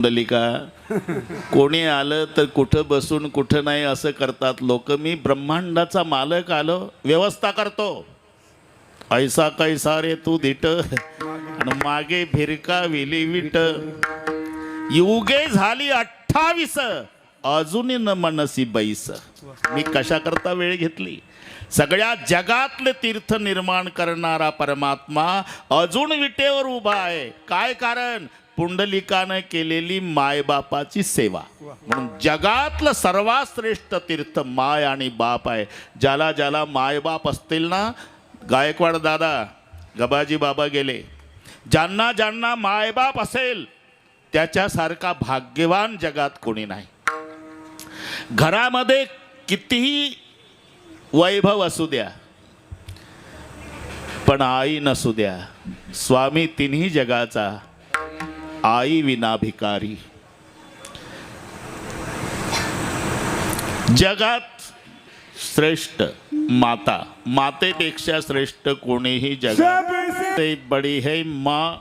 पुंडलिका कोणी आलं तर कुठं बसून कुठं नाही असं करतात लोक. मी ब्रह्मांडाचा मालक आलो, व्यवस्था करतो. ऐसा कैसा रे तू धीट आणि मागे फिरका विलीविट. युगे झाली 28 अजूनही न मनसी बैस. मी कशा करता वेळ घेतली. सगळ्या जगातले तीर्थ निर्माण करणारा परमात्मा अजून विटेवर उभा आहे. काय कारण? पुंडलिकानं केलेली मायबापाची सेवा. म्हणून जगातलं सर्वात श्रेष्ठ तीर्थ माय आणि बाप आहे. ज्याला ज्याला मायबाप असतील ना, गायकवाड दादा, गबाजी बाबा गेले, ज्यांना ज्यांना मायबाप असेल त्याच्यासारखा भाग्यवान जगात कोणी नाही. घरामध्ये कितीही वैभव असू द्या पण आई नसू द्या. स्वामी तिन्ही जगाचा आई विना भिकारी. जगात श्रेष्ठ माता, मातेपेक्षा श्रेष्ठ कोणीही जगात ते बडी है माँ.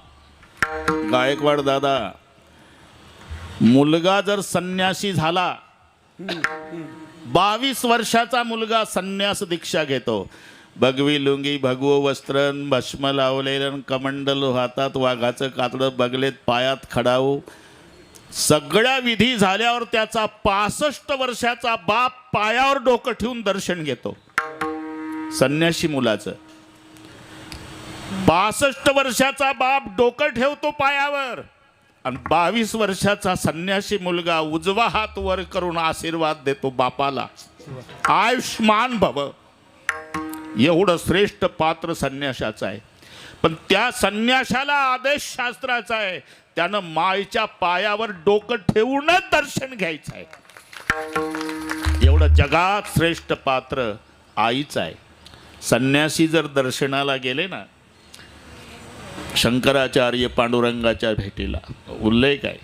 गायकवाड दादा, मुलगा जर संन्यासी झाला, 22 वर्षाचा मुलगा संन्यास दीक्षा घेतो. भगवी लुंगी, भगवो वस्त्रन, भस्म लावलेलं, कमंडल हातात, वाघाचं कातडं बगलेत, पायात खडाऊ. सगळ्या विधी झाल्यावर त्याचा 65 वर्षाचा बाप पायावर डोकं ठेवून दर्शन घेतो. संन्यासी मुलाचं 65 वर्षाचा बाप डोकं ठेवतो पायावर आणि 22 वर्षाचा संन्यासी मुलगा उजवा हात वर करून आशीर्वाद देतो बापाला, आयुष्मान भव. एवढं श्रेष्ठ पात्र संन्यासाचं आहे. पण त्या संन्यासाला आदेश शास्त्राचा आहे, त्यानं मायच्या पायावर डोकं ठेवूनच दर्शन घ्यायचं आहे. एवढं जगात श्रेष्ठ पात्र आईचं आहे. संन्यासी जर दर्शनाला गेले ना, शंकराचार्य पांडुरंगाच्या भेटीला उल्लेख आहे,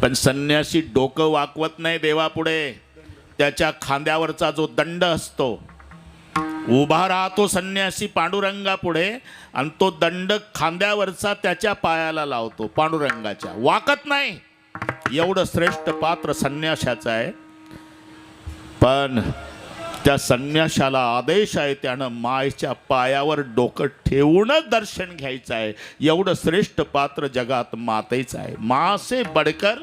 पण संन्यासी डोकं वाकवत नाही देवापुढे. त्याच्या खांद्यावरचा जो दंड असतो, उभा राहतो संन्यासी पांडुरंगापुढे आणि तो दंड खांद्यावरचा त्याच्या पायाला लावतो पांडुरंगाच्या, वाकत नाही. एवढं श्रेष्ठ पात्र संन्यासाचं आहे. पण त्या संन्यासाला आदेश आहे, त्यानं मायच्या पायावर डोकं ठेवूनच दर्शन घ्यायचं आहे. एवढं श्रेष्ठ पात्र जगात मातेचं आहे. माँ से बढ़कर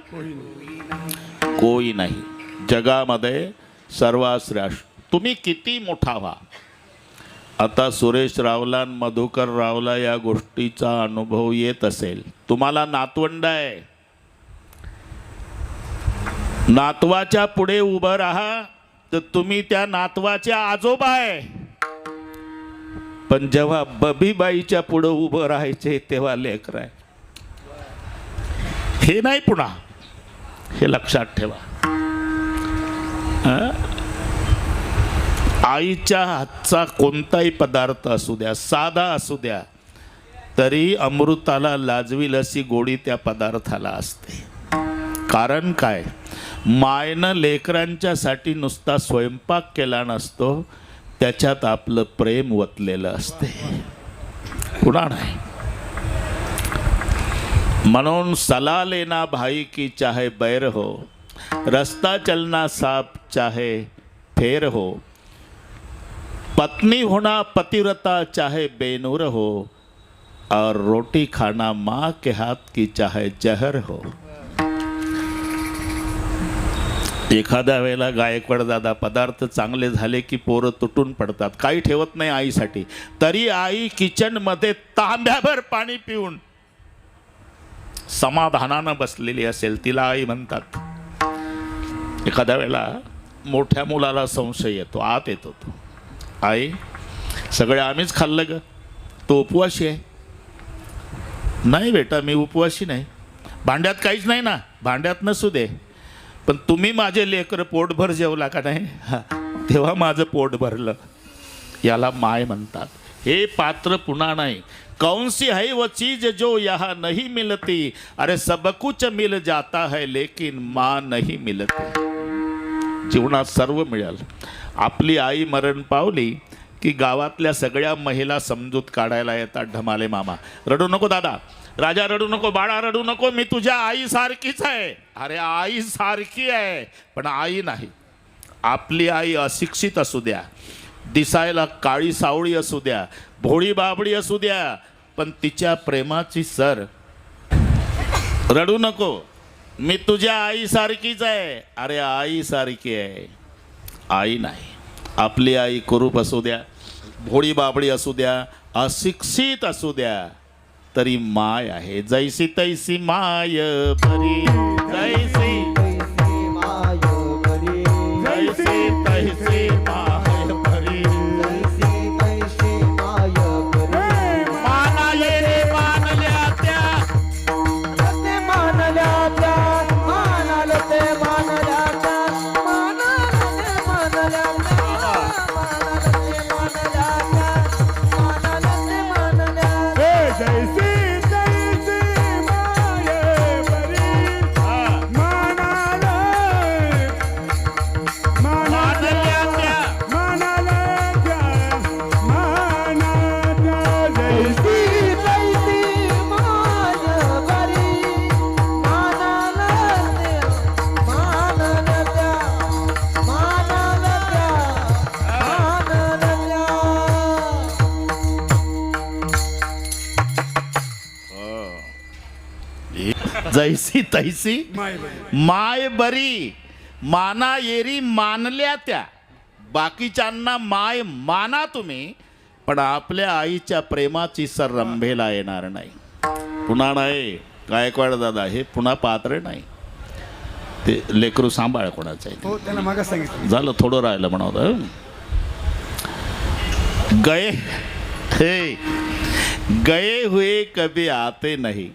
कोई नाही. जगामध्ये सर्वात श्रेष्ठ. तुम्ही किती मोठा व्हा. आता सुरेश रावला, मधुकर रावला या गोष्टीचा अनुभव येत असेल. तुम्हाला नातवंड आहे, नातवाच्या पुढे उभं राहा तर तुम्ही त्या नातवाच्या आजोबा आहे. पण जेव्हा बबीबाईच्या पुढे उभं राहायचे तेव्हा लेकर आहे. हे नाही, पुन्हा हे लक्षात ठेवा. आईच्या हातचा कोणताही पदार्थ असू द्या, साधा असू द्या, तरी अमृताला लाजवील अशी गोडी त्या पदार्थाला असते. कारण काय? मायनं लेकरांच्यासाठी नुसता स्वयंपाक केला नसतो, त्याच्यात आपलं प्रेम वतलेलं असते, पुन्हा नाही. म्हणून सला लेना भाई की चाहे बैर हो, रास्ता चलना साफ चाहे फेर हो, पत्नी होना पतिव्रता चाहे बेनूर हो, और रोटी खाना माँ के हाथ की चाहे जहर हो. एखाद्या वेळेला गायकवाड दादा, पदार्थ चांगले झाले की पोरं तुटून पडतात, काही ठेवत नाही आईसाठी, तरी आई किचनमध्ये तांब्याभर पाणी पिऊन समाधानानं बसलेली असेल, तिला आई म्हणतात. एखाद्या वेळेला मोठ्या मुलाला संशय येतो, आत येतो तो, आई सगळे आम्हीच खाल्लं ग, तो उपवाशी आहे. नाही बेटा, मी उपवासी नाही. भांड्यात काहीच नाही ना, भांड्यात नसू दे, पण तुम्ही माझे लेकर पोटभर जेवला का नाही, तेव्हा माझं पोट भरलं. याला माय म्हणतात. हे पात्र पुन्हा नाही. कौन सी है वो चीज जो यहाँ नहीं मिलती, अरे सब कुछ मिल जाता है लेकिन माँ नहीं मिलती. जीवनात सर्व मिळेल. आपली आई मरण पावली की गावातल्या सगळ्या महिला समजूत काढायला येतात. ढमाले मामा, रडू नको दादा, राजा रडू नको, बाळा रडू नको, मी तुझ्या आई सारखीच आहे. अरे आई सारखी आहे पण आई नाही. आपली आई अशिक्षित असू द्या, दिसायला काळी सावळी असू द्या, भोळी बाबडी असू द्या, पण तिच्या प्रेमाची सर. रडू नको, मी तुझ्या आई सारखीच आहे. अरे आई सारखी आहे, आई नाही. आपली आई कुरूप असू द्या, भोळी बाबडी असू द्या, अशिक्षित असू द्या, तरी माय आहे. जैसी तैसी माय बरी, जैसी माय बरी, जैसी तैसी माय बरी, जैसी तैसी माय बरी. मानाले रे मानल्या त्या, ते मानल्या त्या, मानाले ते मानल्या त्या, मानाले ते मानल्या त्या, मानाले ते मानल्या त्या, मानाले ते मानल्या त्या. जैसी जैसी तैसी माय बरी, माना येरी मानल्या त्या. बाकीच्यांना माय माना तुम्ही, पण आपल्या आईच्या प्रेमाची सर रंभेला येणार नाही. पुन्हा नाही गायकवाड दादा, हे पुन्हा पात्र नाही. ते लेकरू सांभाळ कोणाचं आहे. हो, त्याला मागं सांगितलं. झालं, थोडं राहिलं म्हणत. गए हे गए हुए कभी आते नहीं,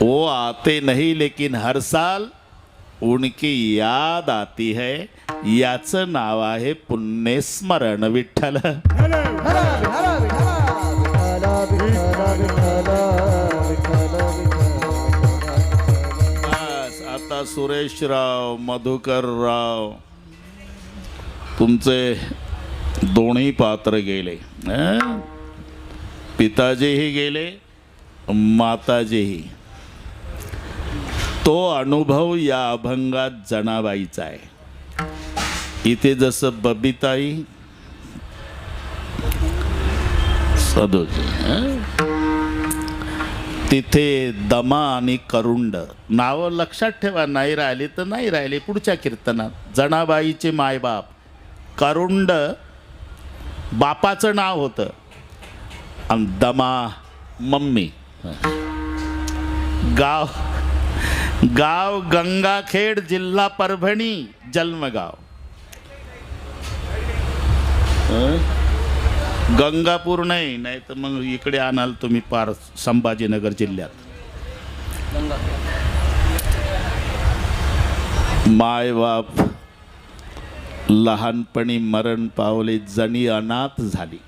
वो आते नहीं लेकिन हर साल उनकी याद आती है. याचं नाव आहे पुण्यस्मरण विठ्ठल. बस आता सुरेशराव, मधुकरराव, तुमचे दोन्ही पात्र गेले. पिताजीही गेले, माताजीही. तो अनुभव या अभंगात जनाबाईचा आहे. इथे जसं बबिताई, सदोजी, तिथे दमा आणि करुंड. नावं लक्षात ठेवा, नाही राहिली तर नाही राहिली. पुढच्या कीर्तनात जनाबाईचे मायबाप, करुंड बापाचं नाव होतं, आणि दमा मम्मी. गाव गंगाखेड, जिल्हा परभणी, जन्मगाव. गंगापूर नाही, नाही तर मग इकडे आणाल तुम्ही पार संभाजीनगर जिल्ह्यात. माय बाप लहानपणी मरण पावले, जणी अनाथ झाली.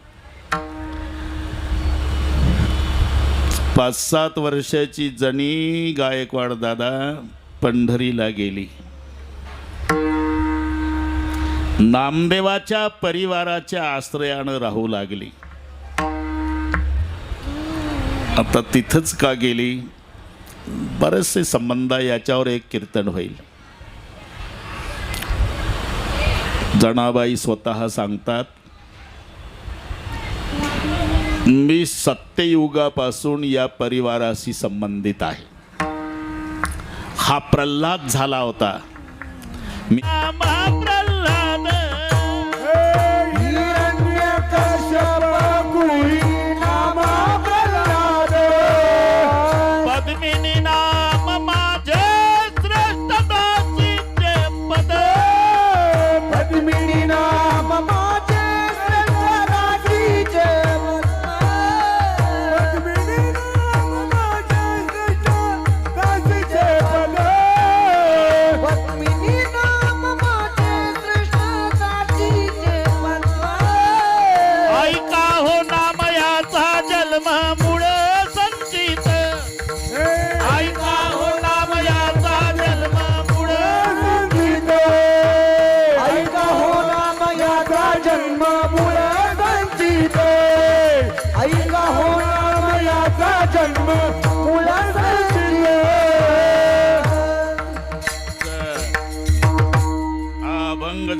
5-7 वर्षाची जणी गायकवाड दादा पंढरीला गेली. नामदेवाच्या परिवाराच्या आश्रयानं राहू लागली. आता तिथंच का गेली, बरेचसे संबंध, याच्यावर एक कीर्तन होईल. जनाबाई स्वतः सांगतात, मी सत्ययुगापासून या परिवाराशी संबंधित आहे. हा प्रल्हाद झाला होता. मी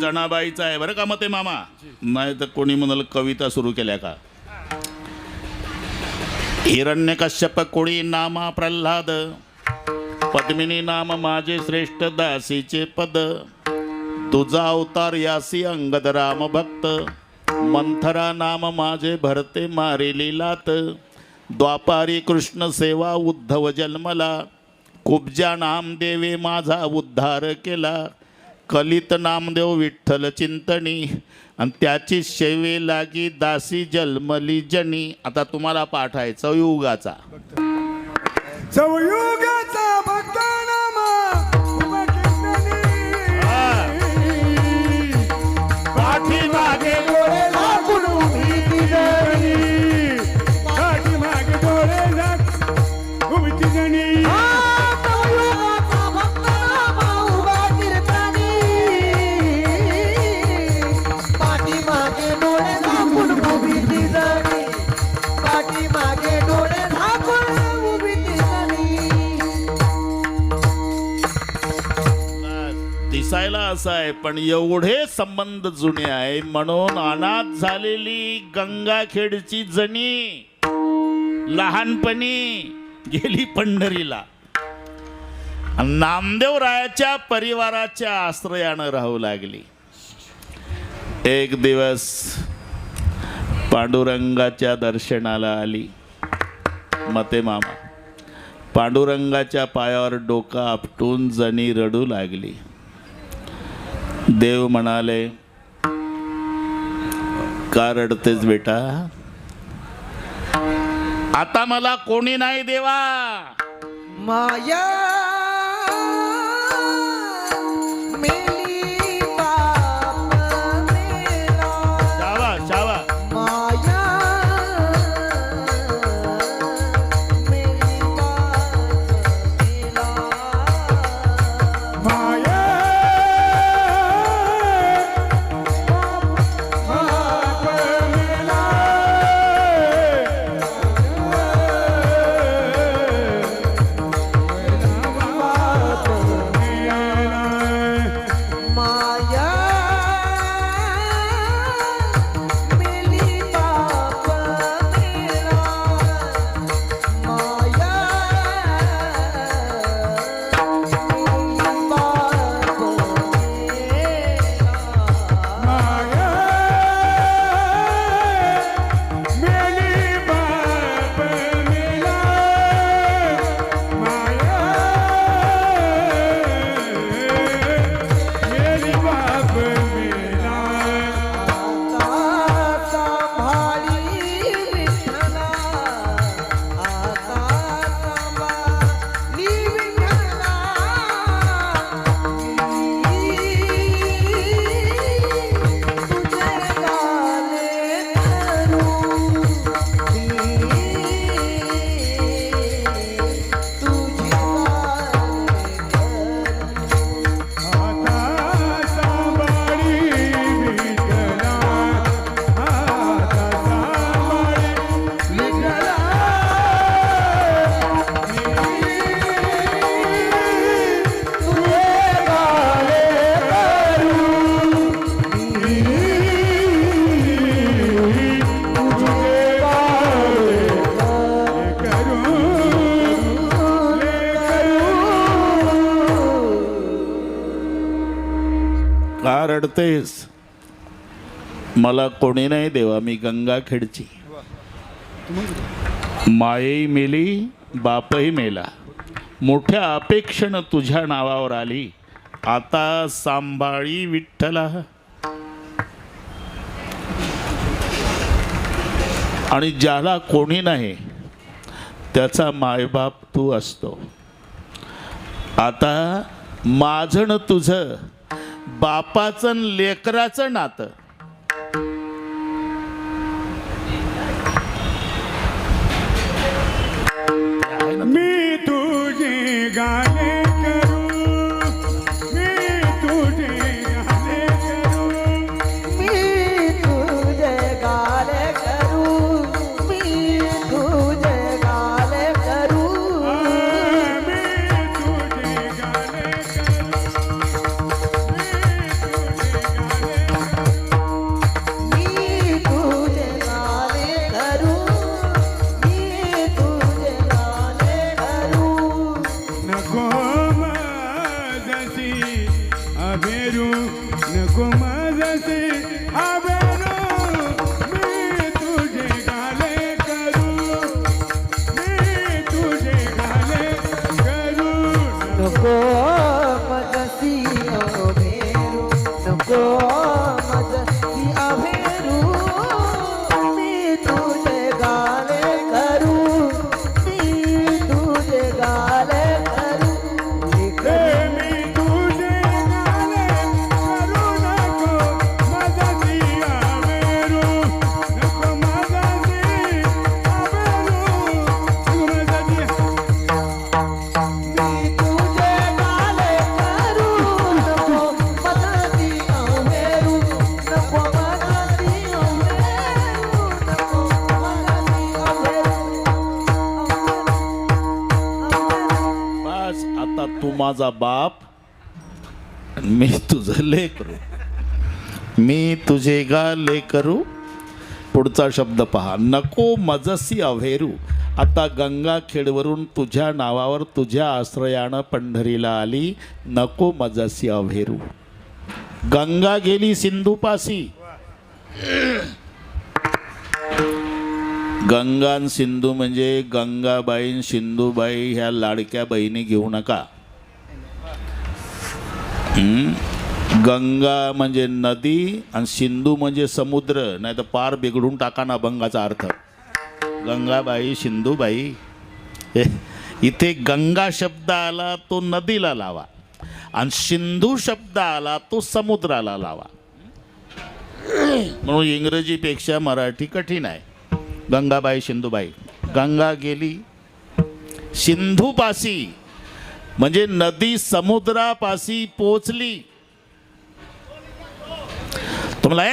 जनाबाईचा आहे बरं का मते मामा, नाही तर कोणी म्हणाल कविता सुरू केल्या का. हिरण्यकश्यप कोळी नामा प्रल्हाद, पद्मिनी नाम माझे श्रेष्ठ दासीचे पद. तुझा अवतार यासी अंगद राम भक्त, मंथरा नाम माझे भरते मारेली लात. द्वापारी कृष्ण सेवा उद्धव जन्मला, कुब्जा नामदेवे माझा उद्धार केला. कलित नामदेव विठ्ठल चिंतनी, आणि त्याची सेवे लागी दासी जन्मली जनी. आता तुम्हाला पाठ आहे चौयुगाचा. चौयुगाचा भक्त नामा उभा पाठीमागे डोळे झाकून उभी ती जणी, पाठीमागे डोळे झाकून उभी ती जणी. चौयुगाचा भक्त नामा उभा कीर्तनी, पाठीमागे डोळे झाकून उभी ती जणी, पाठीमागे डोळे झाकून उभी ती जणी. दिसायला असं आहे पण एवढे संबंध जुने आहे. म्हणून अनाथ झालेली गंगाखेडची जणी लहानपणी गेली पंढरीला, नामदेवरायाच्या परिवाराच्या आश्रयानं राहू लागली. एक दिवस पांडुरंगाच्या दर्शनाला आली मते मामा. पांडुरंगाच्या पायावर डोकं आपटून जणी रडू लागली. देव म्हणाले, का रडतेस बेटा? आता मला कोणी नाही देवा. माया मेली बाप मेला, शावा शावा. माया मेली बाप मेला, माया बाप मेला. माया मेली बाप मेला, माया मेली बाप मेला, माया मेली बाप मेला, माया मेली बाप मेला. आता सांभाळी विठ्ठला, आता सांभाळी विठ्ठला. तुझे गाणे करू, तुझी आता सांभाळी विठ्ठला, आता सांभाळी विठ्ठला. तुझे गाणे करू, तुझे गाणे करू, का रडतेस? मला कोणी नाही देवा. मी गंगाखेडची. मायेही मेली बापही मेला. मोठ्या अपेक्षेनं तुझ्या नावावर आली. आता सांभाळी विठ्ठला. आणि ज्याला कोणी नाही त्याचा मायबाप तू असतो. आता माझं न तुझं बापाचं न लेकराचं नातं. मी तुझे गाणे करू, मी तुझे गाणे करू, मी तुझे गाणे करू, मी तुझे गाणे करू, मी तुझे गाणे करू, मी तुझे गाणे अभेरू नको माझसे अभेरू मी तुझे गाले करू मी तुझे गाले करू नको मजसी अभेरू नको मजसी अभेरू मी तुझे गाले करू मी तुझे गाले करू मी तुझे गाले करू नको माझसी अभेरू नको माझसी अभेरू माझसी मी तुझे गाले करू नको मजसी अभेरू नको मजसी अभेरू नको मजसी अभेरू बस आता तू माझा बाप आणि मी तुझं लेकरू. मी तुझे गा लेकरू. पुढचा शब्द पहा, नको मजसी अभेरू. आता गंगाखेडवरून तुझ्या नावावर तुझ्या आश्रयानं पंढरीला आली. नको मजसी अभेरू. गंगा गेली सिंधूपासी. गंगा आणि सिंधू म्हणजे गंगाबाई आणि सिंधूबाई ह्या लाडक्या बहिणी घेऊ नका. गंगा म्हणजे नदी आणि सिंधू म्हणजे समुद्र, नाही तर पार बिघडून टाका ना अभंगाचा अर्थ. गंगाबाई सिंधूबाई, इथे गंगा शब्द आला तो नदीला लावा आणि सिंधू शब्द आला तो समुद्राला लावा. म्हणून इंग्रजीपेक्षा मराठी कठीण आहे. गंगाबाई सिंधूबाई. गंगा गेली सिंधूपासी म्हणजे नदी समुद्रापाशी पोचली. तुम्हाला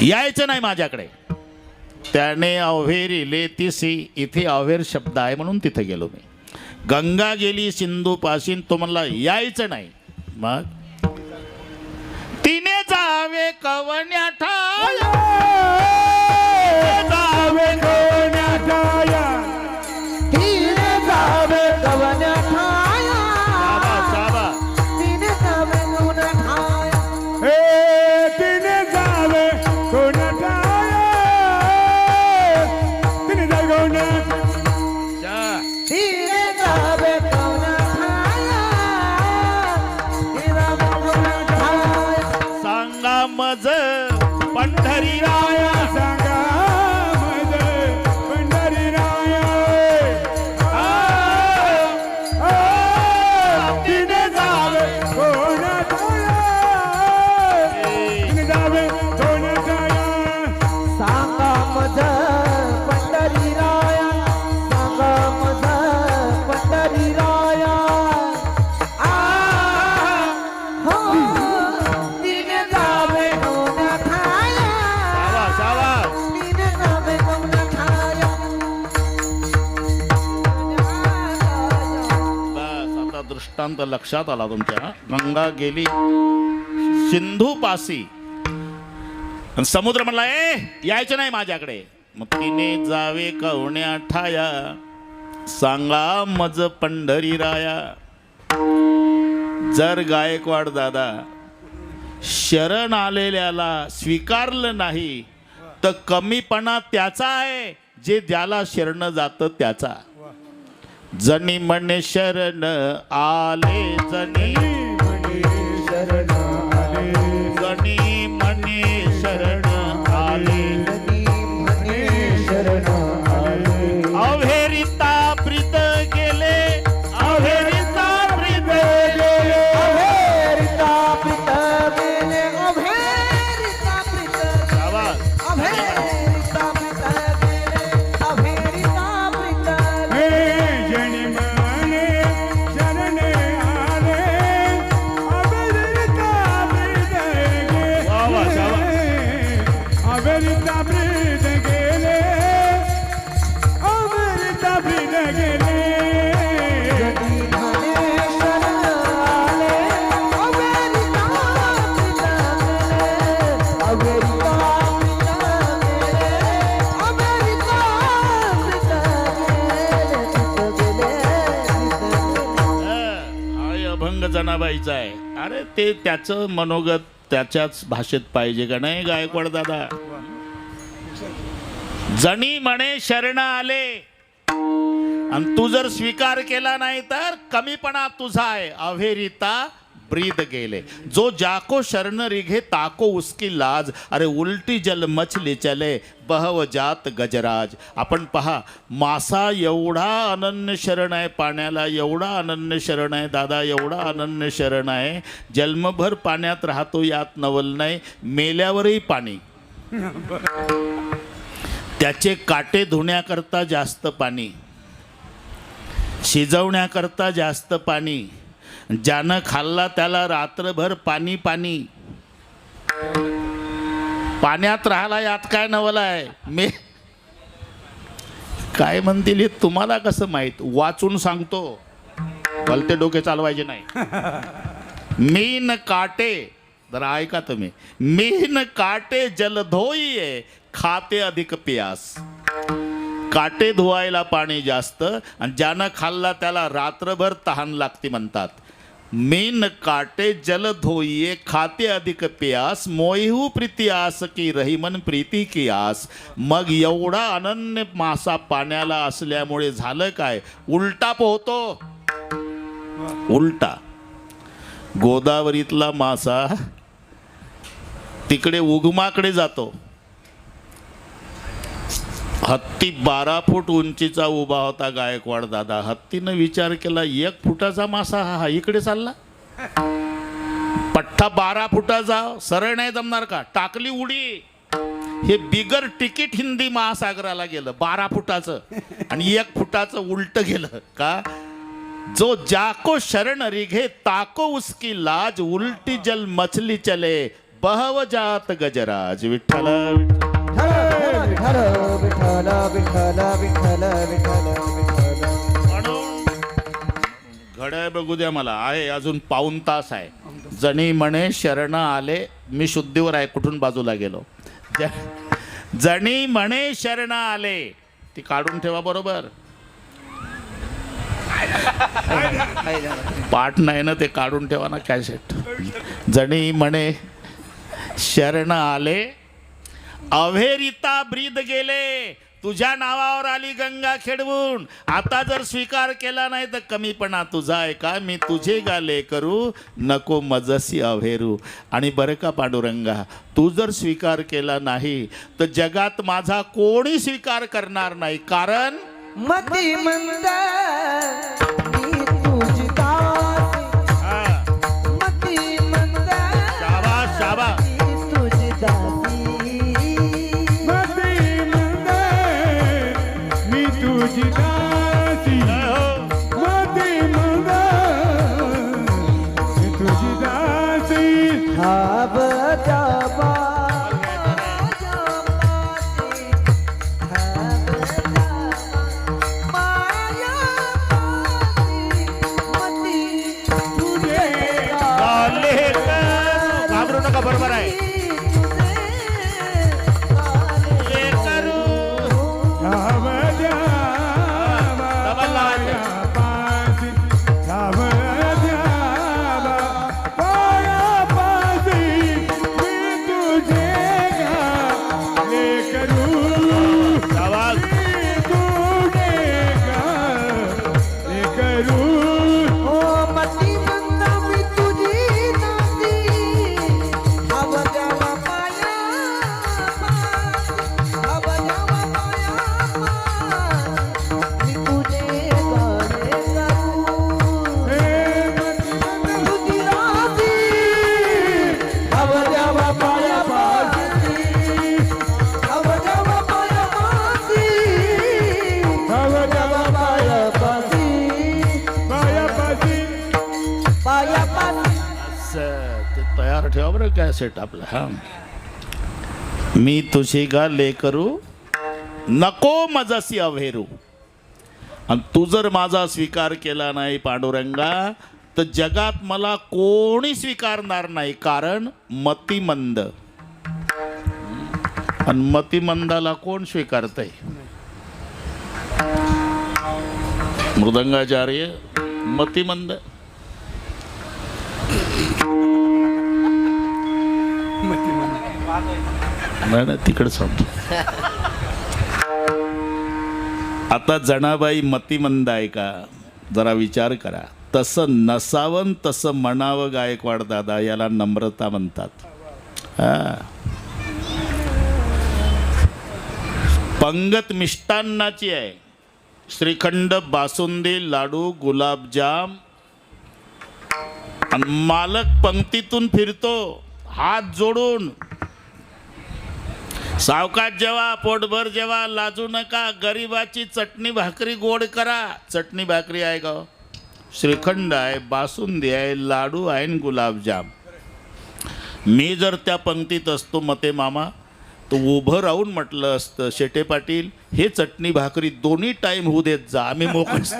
यायचं नाही माझ्याकडे. त्याने अव्हेरिले तिसी, इथे अव्हेर शब्द आहे म्हणून तिथे गेलो मी. गंगा गेली सिंधूपाशी, तुम्हाला यायचं नाही. मग तिने जावे कवन्या ठाया, जावे कोण्या ठाया तिने जावे कवन्या ठाया साबा तिने जावे कवन्या ठाया हे तिने जावे कोण्या ठाया तिने जावे कोण्या तिने जावे कवन्या ठाया तिने जावे कवन्या ठाया सांगा मज पंढरी राया सांगा मज पंढरी राया तिने जावे कोण्या ठाया तिने जावे कोण्या ठाया सांगा मज पंढरी राया सांगा मज पंढरी राया हो तिने जावे कवन्या ठाया सावा तिने जावे कवन्या ठाया बस आता दृष्टांत लक्षात आला तुमच्या. गंगा गेली सिंधूपासी आणि समुद्र म्हणला यायचं नाही माझ्याकडे. मग तिने जावे कवण्या ठाया, सांगा मज पंढरी राया. जर गायकवाड दादा शरण आलेल्याला स्वीकारलं नाही तर कमीपणा त्याचा आहे जे ज्याला शरण जातं त्याचा. जनी म्हणे शरण आले, जनी शरण आले जनी म्हणे शरण आले. शरण आले अव्हेरिता प्रीत गेले, अव्हेरिता प्रीत गेले. अभेरिता प्रीत गेले अभेरिता प्रीत शाबास. अभेरिता प्रीत गेले अभेरिता प्रीत हे जनी म्हणे शरण आले अभेरिता प्रीत गेले वा वा, शाबास. अभेरिता प्रीत गेले अभेरिता प्रीत गेले आई अभंग जनाबाईचा आहे. अरे ते त्याचं मनोगत त्याच्याच भाषेत पाहिजे का नाही गायकवाड दादा. जणी म्हणे शरण आले आणि तू जर स्वीकार केला नाही तर कमीपणा तुझा आहे. अभेरिता ब्रीद गेले. जो जाको शरण रिघे ताको उसकी लाज. अरे उलटी जल मछली चले बहव जात गजराज. आपण पहा मासा एवढा अनन्य शरण आहे पाण्याला, एवढा अनन्य शरण आहे दादा, एवढा अनन्य शरण आहे. जन्मभर पाण्यात राहतो यात नवल नाही, मेल्यावरही पाणी. त्याचे काटे धुण्याकरता जास्त पाणी, शिजवण्याकरता जास्त पाणी. ज्यानं खाल्ला त्याला रात्रभर पाणी पाणी. पाण्यात राहिला यात काय नवल आहे. मी काय म्हणतील हे तुम्हाला कसं माहीत. वाचून सांगतो, भलते डोके चालवायचे नाही. मीन काटे, जरा ऐका तुम्ही. मीन काटे जलधोईये खाते अधिक प्यास. काटे धुवायला पाणी जास्त आणि ज्यानं खाल्ला त्याला रात्रभर तहान लागते म्हणतात. मीन काटे जल धोइये खाते अधिक प्यास. मोहिहू प्रीती आस की रहीमन प्रीती की आस. मग एवढा अनन्य मासा पाण्याला असल्यामुळे झालं काय, उलटा पोहतो. उलटा गोदावरीतला मासा तिकडे उगमाकडे जातो. हत्ती 12 फूट उंचीचा उभा होता गायकवाड दादा. हत्तीनं विचार केला 1 फुटाचा मासा हा इकडे चालला. पठ्ठा 12 फुटाचा, सरळ नाही जमणार का. टाकली उडी. हे बिगर तिकीट हिंदी महासागराला गेलं 12 फुटाचं आणि 1 फुटाचं उलट गेलं का. जो जाको शरण रिघे ताको उसकी लाज. उलटी जल मछली चले बहव जात गजराज. विठ्ठल विठ्ठल विठ्ठल विठ्ठल विठ्ठल विठ्ठल विठ्ठल. म्हणून घड्याळ बघू द्या मला, आहे अजून पाऊण तास आहे. जणी म्हणे शरण आले. मी शुद्धीवर आहे, कुठून बाजूला गेलो. जणी म्हणे शरण आले, ती काढून ठेवा बरोबर. पाठ नाही ना, ते काढून ठेवा ना कॅसेट. जणी म्हणे शरण आले अभेरिता ब्रीद गेले. तुझ्या नावावर आली गंगा खेळवून. आता जर स्वीकार केला नाही तर कमीपणा तुझा आहे का. मी तुझे गाले करू नको मजसी अभेरू. आणि बरं का पांडुरंगा, तू जर स्वीकार केला नाही तर जगात माझा कोणी स्वीकार करणार नाही. कारण मती मंद मी तुझी दासी. मती मंद शाबास शाबास. मी तुझी दासी. मी तुझी दासी. मती मंद मी तुझी दासी. धाब जाबा घाबरू नका, बरोबर आहे. ते तयार ठेवा बरं कॅसेट आपलं. हा, मी तुझी गाले करू नको मजसी अभेरू. आणि तू जर माझा स्वीकार केला नाही पांडुरंगा तर जगात मला कोणी स्वीकारणार नाही. कारण मतिमंद. आणि मतिमंदाला कोण स्वीकारतंय. मृदंगाचार्य मतिमंद. नाही ना तिकडे सांगतो. आता जनाबाई मतिमंद आहे का जरा विचार करा. तसं नसावं तसं म्हणावं गायकवाड दादा, याला नम्रता म्हणतात. हा. पंगत मिष्टान्नाची आहे. श्रीखंड, बासुंदी, लाडू, गुलाबजाम, आणि मालक पंक्तीतून फिरतो हात जोडून. सावकाश जेवा, पोटभर जेवा, लाजू नका, गरिबाची चटणी भाकरी गोड करा. चटणी भाकरी आहे का? श्रीखंड आहे, बासुंदी आहे, लाडू आहे आणि गुलाबजाम. मी जर त्या पंक्तीत असतो मते मामा, तो उभं राहून म्हटलं असतं, शेटे पाटील हे चटणी भाकरी दोन्ही टाइम होऊ देत जा, आम्ही मोकळीच.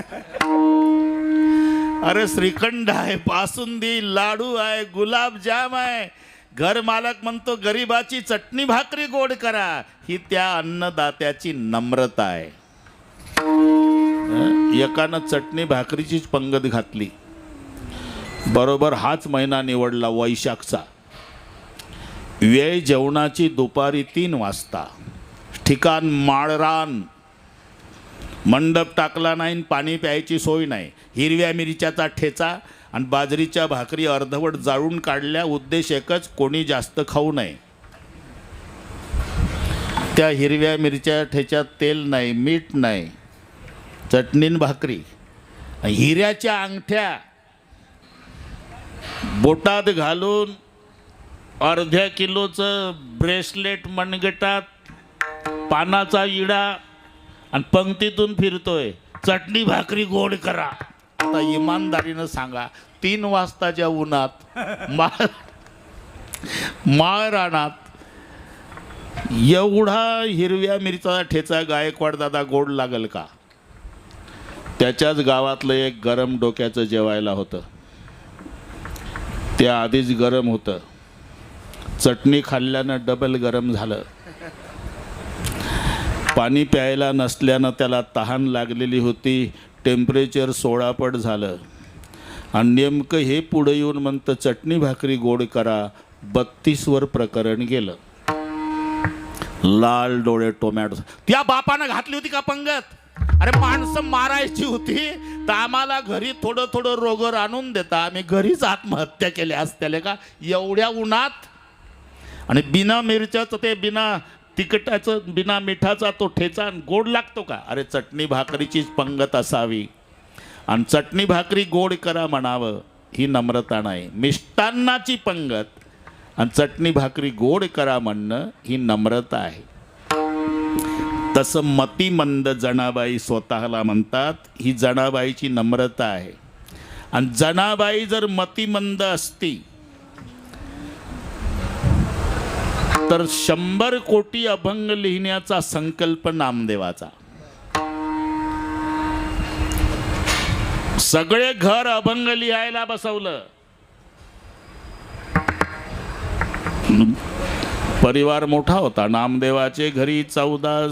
अरे श्रीखंड आहे, बासुंदी, लाडू आहे, गुलाबजाम आहे. घर मालक म्हणतो गरिबाची चटणी भाकरी गोड करा. ही त्या अन्नदात्याची नम्रता आहे. एकानं चटणी भाकरीचीच पंगत घातली. बरोबर हाच महिना निवडला वैशाखचा. वेळ जेवणाची दुपारी 3 वाजता. ठिकाण माळरान. मंडप टाकला नाही, पाणी प्यायची सोय नाही. हिरव्या मिरच्याचा ठेचा आणि बाजरीच्या भाकरी अर्धवट जाळून काढल्या. उद्देश एकच, कोणी जास्त खाऊ नये. त्या हिरव्या मिरच्या ठेच्यात तेल नाही, मीठ नाही, चटणीन भाकरी. हिऱ्याच्या अंगठ्या बोटात घालून अर्ध्या किलोचं ब्रेसलेट मनगटात, पानाचा इडा, आणि पंक्तीतून फिरतोय चटणी भाकरी गोड करा. आता इमानदारीनं सांगा, 3 वाजताच्या उन्हात माळ रानात एवढा हिरव्या मिरचा ठेचा गायकवाड दादा गोड लागल का? त्याच्याच गावातलं एक गरम डोक्याचं जेवायला होतं. त्या आधीच गरम होतं, चटणी खाल्ल्यानं डबल गरम झालं. पाणी प्यायला नसल्यानं त्याला तहान लागलेली होती. टेम्परेचर 16 पट झालं. आणि नेमकं हे पुढे येऊन म्हणतं चटणी भाकरी गोड करा. 32 वर प्रकरण गेलं. लाल डोळे टोमॅटो. त्या बापानं घातली होती का पंगत? अरे माणसं मारायची होती तर आम्हाला घरी थोडं थोडं रोगर आणून देता, आम्ही घरीच आत्महत्या केल्या असत्याले का एवढ्या उन्हात? आणि बिना मिरच्याचं ते बिना तिखटाचं बिना मिठाचा तो ठेचा गोड लागतो का? अरे चटणी भाकरीचीच पंगत असावी आणि चटणी भाकरी गोड करा म्हणावं, ही नम्रता नाही. मिष्टान्नाची पंगत आणि चटणी भाकरी गोड करा म्हणणं ही नम्रता आहे. तसं मतिमंद जनाबाई स्वतःला म्हणतात. ही जनाबाईची नम्रता आहे. आणि जनाबाई जर मतिमंद असती तर 100 कोटी अभंग लिहिण्याचा संकल्प नामदेवाचा. सगळे घर अभंग लिहायला बसवलं. परिवार मोठा होता. नामदेवाचे घरी 14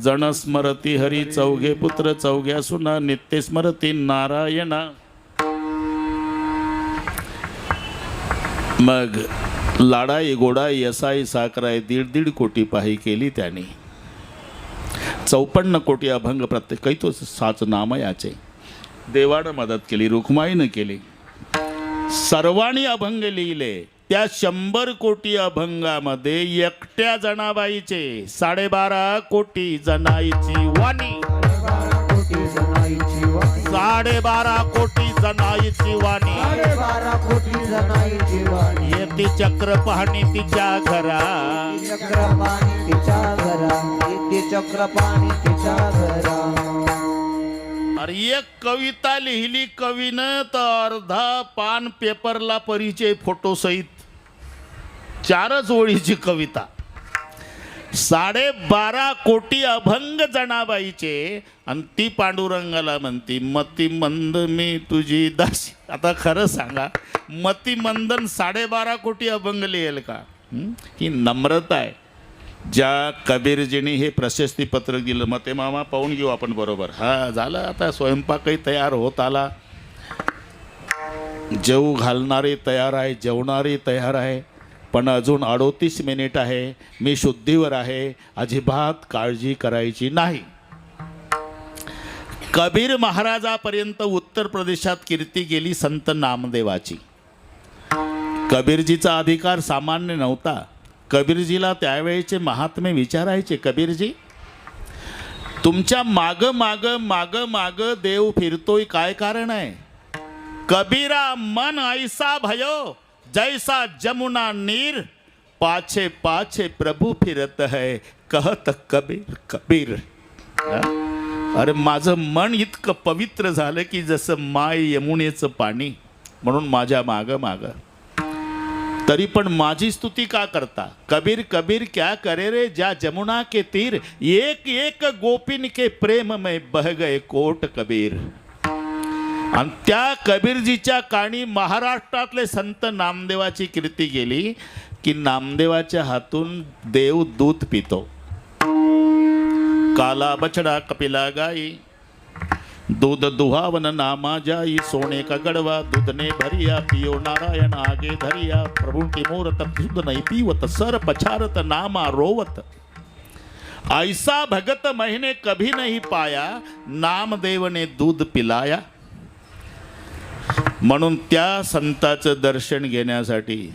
जण स्मरती हरी, 4 पुत्र 4 सुना, नित्य स्मरती नारायणा. मग लाडाई गोडाई यसाई साकराई 1.5 कोटी पाही केली त्यांनी. 54 कोटी अभंग प्रत्येक काही तो साच नाम याचे. देवानं मदत केली, रुक्माईनं केली, सर्वांनी अभंग लिहिले. त्या 100 कोटी अभंगामध्ये एकट्या जनाबाईचे 12.5 कोटी जनाईची वाणी. 12.5 कोटी जनाईची वाणी. येते चक्र पाहणी तिच्या घरा. अरे एक कविता लिहिली कवीनं तर अर्धा पान पेपरला परिचय फोटो सहित. 4च ओळीची कविता. 12.5 कोटी अभंग जनाबाईचे आणि ती पांडुरंगाला म्हणती मतिमंद मी तुझी दासी. आता खरं सांगा, मतिमंदन 12.5 कोटी अभंग लिहेल का? ही नम्रता आहे. ज्या कबीरजींनी हे प्रशस्तीपत्र दिलं, मते मामा पाहून घेऊ आपण बरोबर. हा झालं, आता स्वयंपाकही तयार होत आला. जेवू घालणारे तयार आहे, जेवणारे तयार आहे. पण अजून 38 मिनिट आहे, मी शुद्धीवर आहे, अजिबात काळजी करायची नाही. कबीर महाराजापर्यंत उत्तर प्रदेशात कीर्ती गेली संत नामदेवाची. कबीरजीचा अधिकार सामान्य नव्हता. कबीरजीला त्यावेळेचे महात्मे विचारायचे, कबीरजी तुमच्या माग माग माग माग देव फिरतोय, काय कारण आहे? कबीरा मन ऐसा भयो जैसा जमुना नीर, पाछे पाछे प्रभु फिरत है कहत कबीर कबीर. अरे माझं मन इतकं पवित्र झालं की जसं माय यमुनेचं पाणी, म्हणून माझ्या माग माग. तरी पण माझी स्तुती का करता? कबीर कबीर क्या करे रे जा जमुना के तीर, एक एक गोपिन के प्रेम में बह गए कोट कबीर. आणि त्या कबीरजीच्या कानी महाराष्ट्रातले संत नामदेवाची कीर्ती गेली की नामदेवाच्या हातून देव दूध पितो. काला बछड़ा कपिला गाई, दूध दुहावन नामा जाई, सोने का गड़वा दूध ने भरिया, पियो नारायण आगे धरिया, प्रभु की मूरत दूध नहीं पीवत, सर पछारत नामा रोवत, ऐसा भगत महीने कभी नहीं पाया, नामदेव ने दूध पिलाया. म्हणून त्या संताचं दर्शन घेण्यासाठी,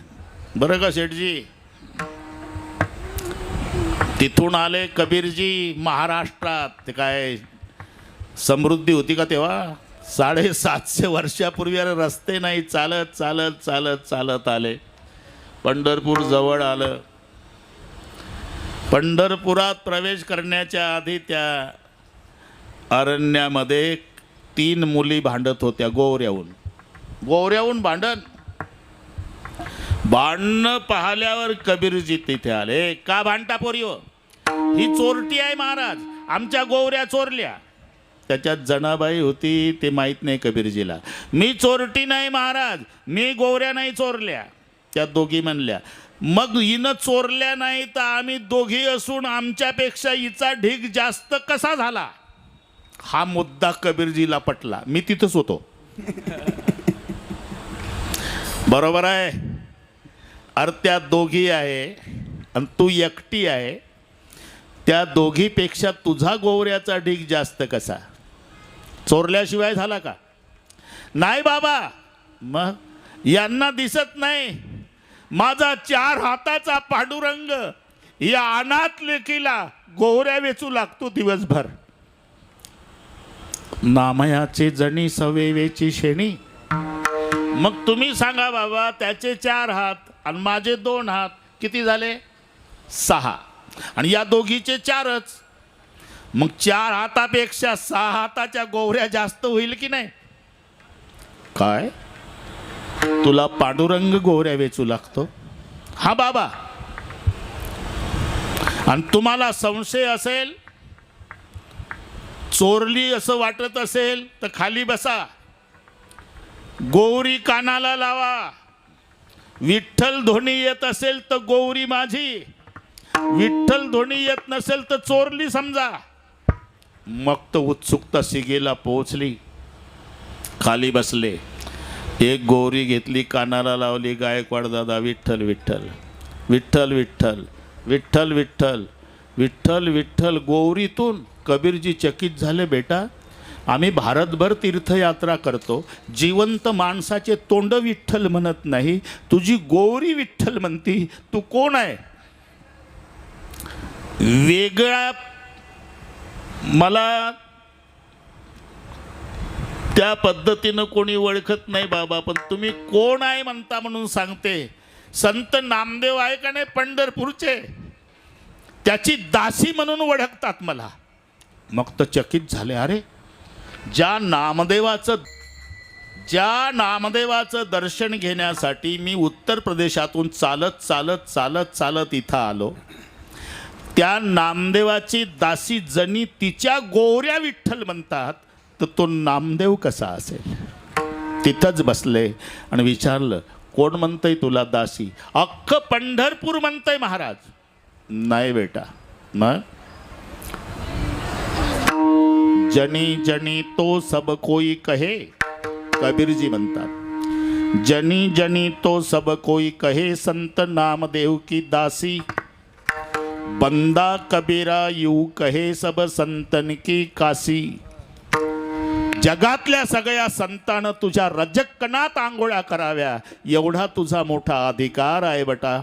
बरं का शेठजी, तिथून आले कबीरजी महाराष्ट्रात. ते काय समृद्धी होती का तेव्हा? 750 वर्षापूर्वी अरे रस्ते नाही, चालत चालत चालत चालत आले. पंढरपूर जवळ आलं. पंढरपुरात प्रवेश करण्याच्या आधी त्या अरण्यामध्ये 3 मुली भांडत होत्या गोवऱ्याहून भांडणं पाहिल्यावर कबीरजी तिथे आले. का भांडता पोरीओ? ही चोरटी आहे महाराज, आमच्या गोवऱ्या चोरल्या. त्याच्यात जनाबाई होती, ते माहीत नाही कबीरजीला. मी चोरटी नाही महाराज, मी गोवऱ्या नाही चोरल्या. त्या दोघी म्हणल्या, मग हिनं चोरल्या नाही तर आम्ही दोघी असून आमच्यापेक्षा हिचा ढीग जास्त कसा झाला? हा मुद्दा कबीरजीला पटला. मी तिथंच होतो. बरोबर आहे. अरे त्या दोघी आहे आणि तू एकटी आहे, त्या दोघीपेक्षा तुझा गोवऱ्याचा ढीग जास्त कसा? चोरल्याशिवाय झाला का? नाही बाबा. मग यांना दिसत नाही माझा 4 हाताचा पांडुरंग या अनाथ लेकीला गोवऱ्या वेचू लागतो दिवसभर. नामयाचे जणी सवेवेची शेणी. मग तुम्ही सांगा बाबा, त्याचे 4 हात आणि माझे 2 हात किती झाले? 6. आणि या दोघीचे 4च. मग 4 हातापेक्षा 6 हाताच्या गोवऱ्या जास्त होईल की नाही? काय तुला पांडुरंग गोवऱ्या वेचू लागतो? हा बाबा. आणि तुम्हाला संशय असेल, चोरली असं वाटत असेल तर खाली बसा, गोवरी कानाला लावा. विठ्ठल ध्वनी येत असेल तर गोवरी माझी, विठ्ठल ध्वनी येत नसेल तर चोरली समजा. मग तो उत्सुकता शिगेला पोहोचली. खाली बसले. एक गोवरी घेतली, कानाला लावली, गायकवाड दादा विठ्ठल विठ्ठल विठ्ठल विठ्ठल विठ्ठल विठ्ठल विठ्ठल विठ्ठल. गोवरीतून कबीरजी चकित झाले. बेटा, आम्ही भारतभर तीर्थयात्रा करतो, जिवंत माणसाचे तोंड विठ्ठल म्हणत नाही, तुझी गोवरी विठ्ठल म्हणती. तू कोण आहे? वेगळा मला त्या पद्धतीनं कोणी ओळखत नाही बाबा, पण तुम्ही कोण आहे म्हणता म्हणून सांगते. संत नामदेव आहे का नाही पंढरपूरचे, त्याची दासी म्हणून ओळखतात मला. मग तर चकित झाले. अरे ज्या नामदेवाचं दर्शन घेण्यासाठी मी उत्तर प्रदेशातून चालत चालत चालत चालत इथं आलो, त्या नामदेवाची दासी जणी तिच्या गोवऱ्या विठ्ठल म्हणतात, तर तो नामदेव कसा असेल? तिथंच बसले आणि विचारलं, कोण म्हणतंय तुला दासी? अख्खं पंढरपूर म्हणतंय महाराज. नाही बेटा. मग जनी जनी तो सब कोई कहे, कबीरजी म्हणतात. जनी जनी तो सब कोई कहे संत नामदेव की दासी बंदा कबीरा यू कहे सब संतन की काशी. जगातल्या सगळ्या संतानं तुझ्या रजकणात आंघोळ्या कराव्या एवढा तुझा मोठा अधिकार आहे बटा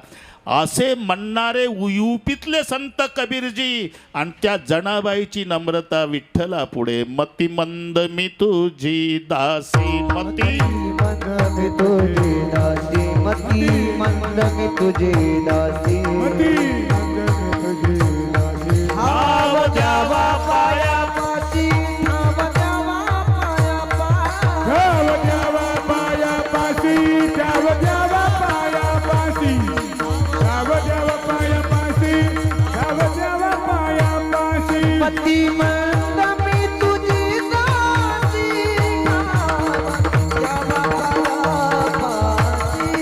असे म्हणणारे युपीतले संत कबीरजी. आणि त्या जनाबाईची नम्रता विठ्ठला पुढे मती मंद मी तुझी दासी मती मंद मी तुझी दासी मती मंद मी तुझी दासी भाव द्यावा पाया पासी नाम द्यावा पाया पासी धाव द्यावा पाया पासी धाव द्यावा पाया पासी धाव द्यावा पाया पासी धाव द्यावा पाया पासी मती मंद मी तुझी दासी द्यावा पाया पासी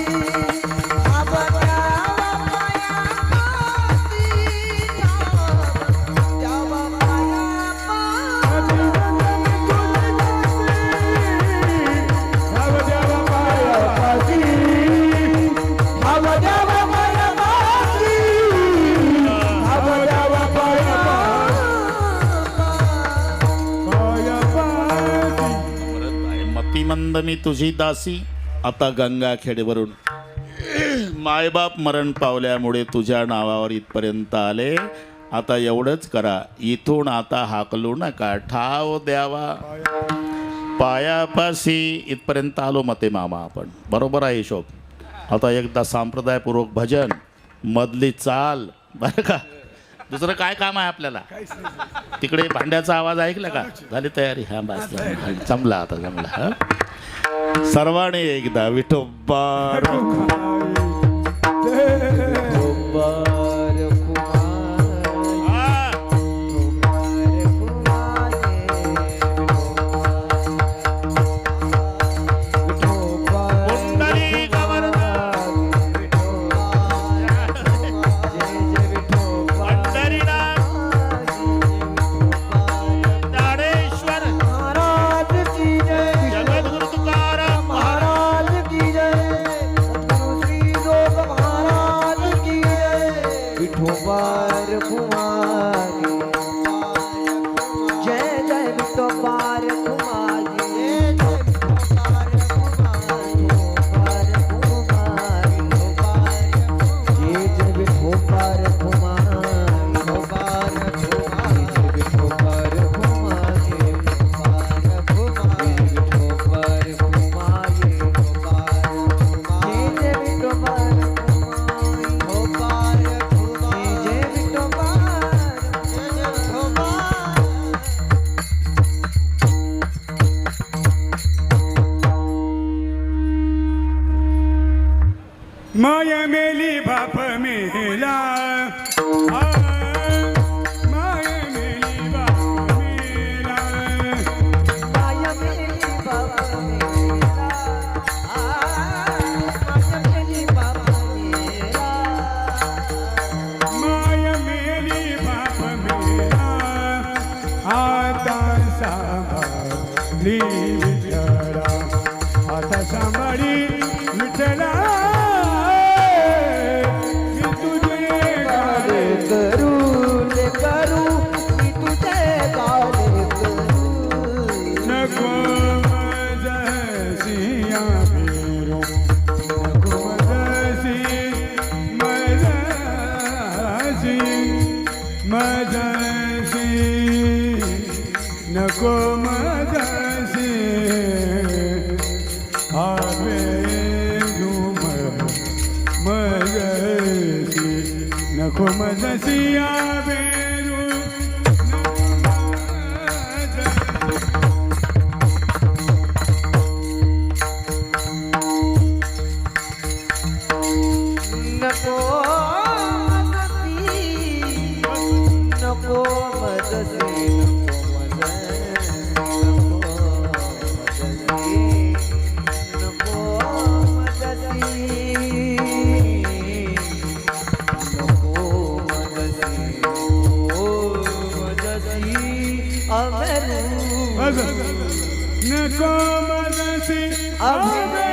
नाम द्यावा पाया पासी द्यावा पाया धाव द्यावा पाया पासी धाव द्यावा पाया पासी धाव द्यावा पाया पाया पासी. मतिमंद मी तुझी दासी. आता गंगाखेडवरून मायबाप मरण पावल्यामुळे तुझ्या नावावर इथपर्यंत आले. आता एवढंच करा इथून आता हाकलू नका ठाव द्यावा पायापाशी. इथपर्यंत आलो मते मामा आपण बरोबर आहे हिशोब. आता एकदा संप्रदायपूर्वक भजन मधली चाल बरं का. दुसरं काय काम आहे आपल्याला तिकडे भांड्याचा आवाज ऐकला का झाली तयारी. हा बस जमला आता जमला. हा सर्वांनी एकदा विठोबा माया मेली बाप मेला माया मेली बाप मेला माया मेली बाप मेला माया मेली बाप मेला माया मेली बाप मेला आता सांभाळली विठ्ठला आता सांभाळी विठ्ठला करू मी तुझे काले करू नको मजसिया मेरो नको मजसी नको मजसी आवे मजसी नको मजसी आवे नको नको मदसी नको नको मदसी अभे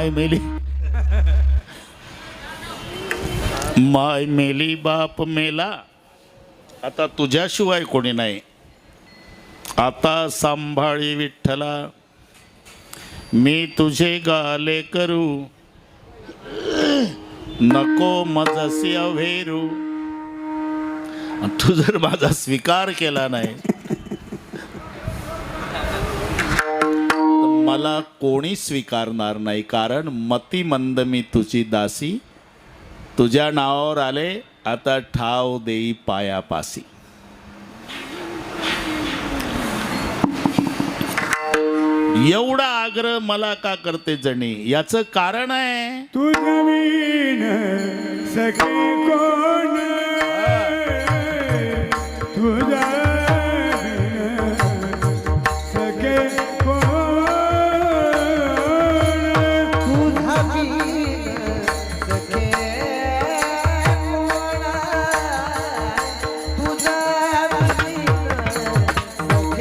माय मेली माय मेली बाप मेला, आता तुझ्याशिवाय कोणी नाही. आता सांभाळी विठ्ठला मी तुझे गाले करू, नको मजसी अव्हेरू. तू जर माझा स्वीकार केला नाही तर मला कोणी स्वीकारणार नाही. कारण मतिमंद मी तुझी दासी, तुझ्या नावावर आले आता ठाव देई पायापासी. एवढा आग्रह मला का करते जणी, याचं कारण आहे तू नवीन सखे कोण, तुझा सखे कोण, तुझा बिन सखे कोण, तुझा बिन सखे कोण,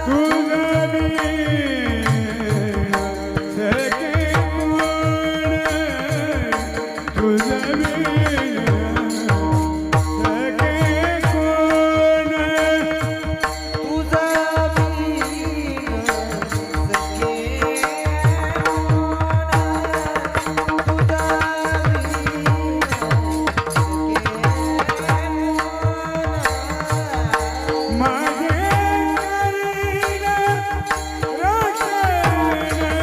तुझा बिन सखे कोण, तुझा बिन सखे कोण. तुझा बिन